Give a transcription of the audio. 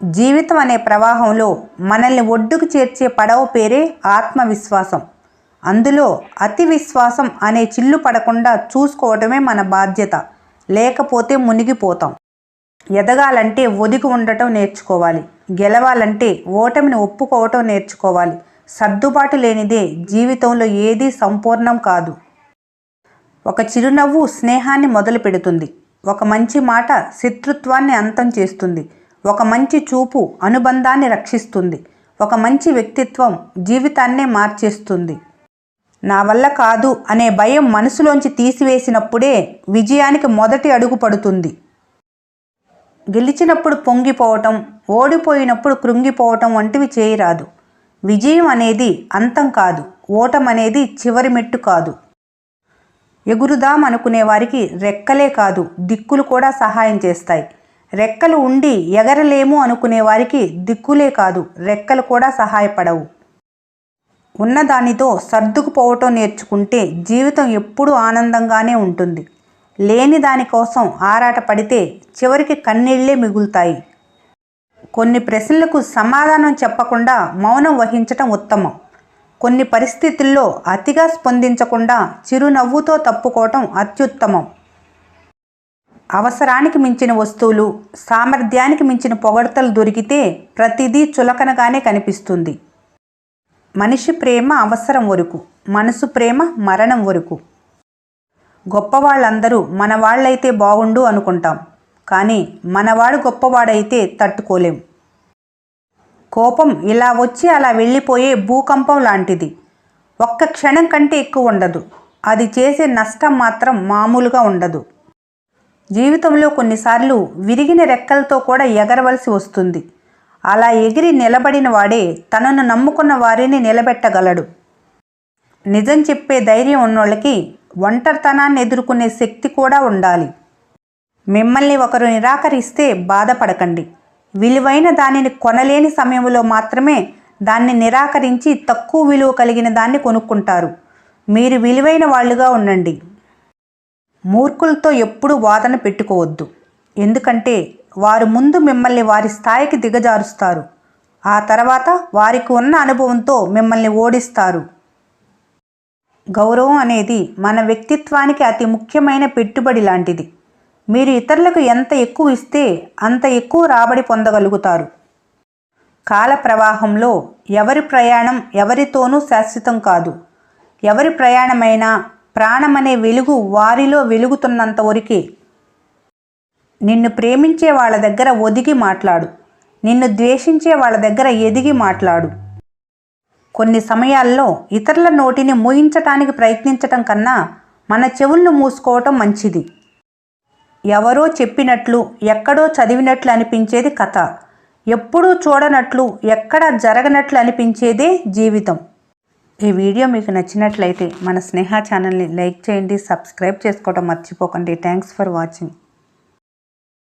జీవితం అనే ప్రవాహంలో మనల్ని ఒడ్డుకు చేర్చే పడవ పేరే ఆత్మవిశ్వాసం. అందులో అతి విశ్వాసం అనే చిల్లు పడకుండా చూసుకోవటమే మన బాధ్యత. లేకపోతే మునిగిపోతాం. ఎదగాలంటే ఒదిగి ఉండటం నేర్చుకోవాలి. గెలవాలంటే ఓటమిని ఒప్పుకోవటం నేర్చుకోవాలి. సర్దుబాటు లేనిదే జీవితంలో ఏదీ సంపూర్ణం కాదు. ఒక చిరునవ్వు స్నేహాన్ని మొదలు పెడుతుంది. ఒక మంచి మాట శత్రుత్వాన్ని అంతం చేస్తుంది. ఒక మంచి చూపు అనుబంధాన్ని రక్షిస్తుంది. ఒక మంచి వ్యక్తిత్వం జీవితాన్నే మార్చేస్తుంది. నా వల్ల కాదు అనే భయం మనసులోంచి తీసివేసినప్పుడే విజయానికి మొదటి అడుగు పడుతుంది. గెలిచినప్పుడు పొంగిపోవటం, ఓడిపోయినప్పుడు కృంగిపోవటం వంటివి చేయరాదు. విజయం అనేది అంతం కాదు. ఓటం అనేది చివరి మెట్టు కాదు. ఎగురుదాం అనుకునే వారికి రెక్కలే కాదు, దిక్కులు కూడా సహాయం చేస్తాయి. రెక్కలు ఉండి ఎగరలేము అనుకునే వారికి దిక్కులే కాదు, రెక్కలు కూడా సహాయపడవు. ఉన్నదానితో సర్దుకుపోవటం నేర్చుకుంటే జీవితం ఎప్పుడూ ఆనందంగానే ఉంటుంది. లేని దానికోసం ఆరాటపడితే చివరికి కన్నీళ్లే మిగులుతాయి. కొన్ని ప్రశ్నలకు సమాధానం చెప్పకుండా మౌనం వహించటం ఉత్తమం. కొన్ని పరిస్థితుల్లో అతిగా స్పందించకుండా చిరునవ్వుతో తప్పుకోవటం అత్యుత్తమం. అవసరానికి మించిన వస్తువులు, సామర్థ్యానికి మించిన పొగడ్తలు దొరికితే ప్రతిదీ చులకనగానే కనిపిస్తుంది. మనిషి ప్రేమ అవసరం వరకు, మనసు ప్రేమ మరణం వరకు. గొప్పవాళ్ళందరూ మనవాళ్ళైతే బాగుండు అనుకుంటాం, కానీ మనవాడు గొప్పవాడైతే తట్టుకోలేం. కోపం ఇలా వచ్చి అలా వెళ్ళిపోయే భూకంపం లాంటిది. ఒక్క క్షణం కంటే ఎక్కువ ఉండదు. అది చేసే నష్టం మాత్రం మామూలుగా ఉండదు. జీవితంలో కొన్నిసార్లు విరిగిన రెక్కలతో కూడా ఎగరవలసి వస్తుంది. అలా ఎగిరి నిలబడిన వాడే తనను నమ్ముకున్న వారిని నిలబెట్టగలడు. నిజం చెప్పే ధైర్యం ఉన్నోళ్ళకి ఒంటరితనాన్ని ఎదుర్కొనే శక్తి కూడా ఉండాలి. మిమ్మల్ని ఒకరు నిరాకరిస్తే బాధపడకండి. విలువైన దానిని కొనలేని సమయంలో మాత్రమే దాన్ని నిరాకరించి తక్కువ విలువ కలిగిన దాన్ని కొనుక్కుంటారు. మీరు విలువైన వాళ్ళుగా ఉండండి. మూర్ఖులతో ఎప్పుడూ వాదన పెట్టుకోవద్దు. ఎందుకంటే వారు ముందు మిమ్మల్ని వారి స్థాయికి దిగజారుస్తారు. ఆ తర్వాత వారికి ఉన్న అనుభవంతో మిమ్మల్ని ఓడిస్తారు. గౌరవం అనేది మన వ్యక్తిత్వానికి అతి ముఖ్యమైన పెట్టుబడి లాంటిది. మీరు ఇతరులకు ఎంత ఎక్కువ ఇస్తే అంత ఎక్కువ రాబడి పొందగలుగుతారు. కాల ప్రవాహంలో ఎవరి ప్రయాణం ఎవరితోనూ శాశ్వతం కాదు. ఎవరి ప్రయాణమైనా ప్రాణమనే వెలుగు వారిలో వెలుగుతున్నంత వరకే. నిన్ను ప్రేమించే వాళ్ళ దగ్గర ఒదిగి మాట్లాడు. నిన్ను ద్వేషించే వాళ్ళ దగ్గర ఎదిగి మాట్లాడు. కొన్ని సమయాల్లో ఇతరుల నోటిని మూయించటానికి ప్రయత్నించటం కన్నా మన చెవులను మూసుకోవటం మంచిది. ఎవరో చెప్పినట్లు, ఎక్కడో చదివినట్లు అనిపించేది కథ. ఎప్పుడూ చూడనట్లు, ఎక్కడా జరగనట్లు అనిపించేదే జీవితం. ఈ వీడియో మీకు నచ్చినట్లయితే మన స్నేహ ఛానల్ని లైక్ చేయండి, సబ్స్క్రైబ్ చేసుకోవడం మర్చిపోకండి. Thanks for watching.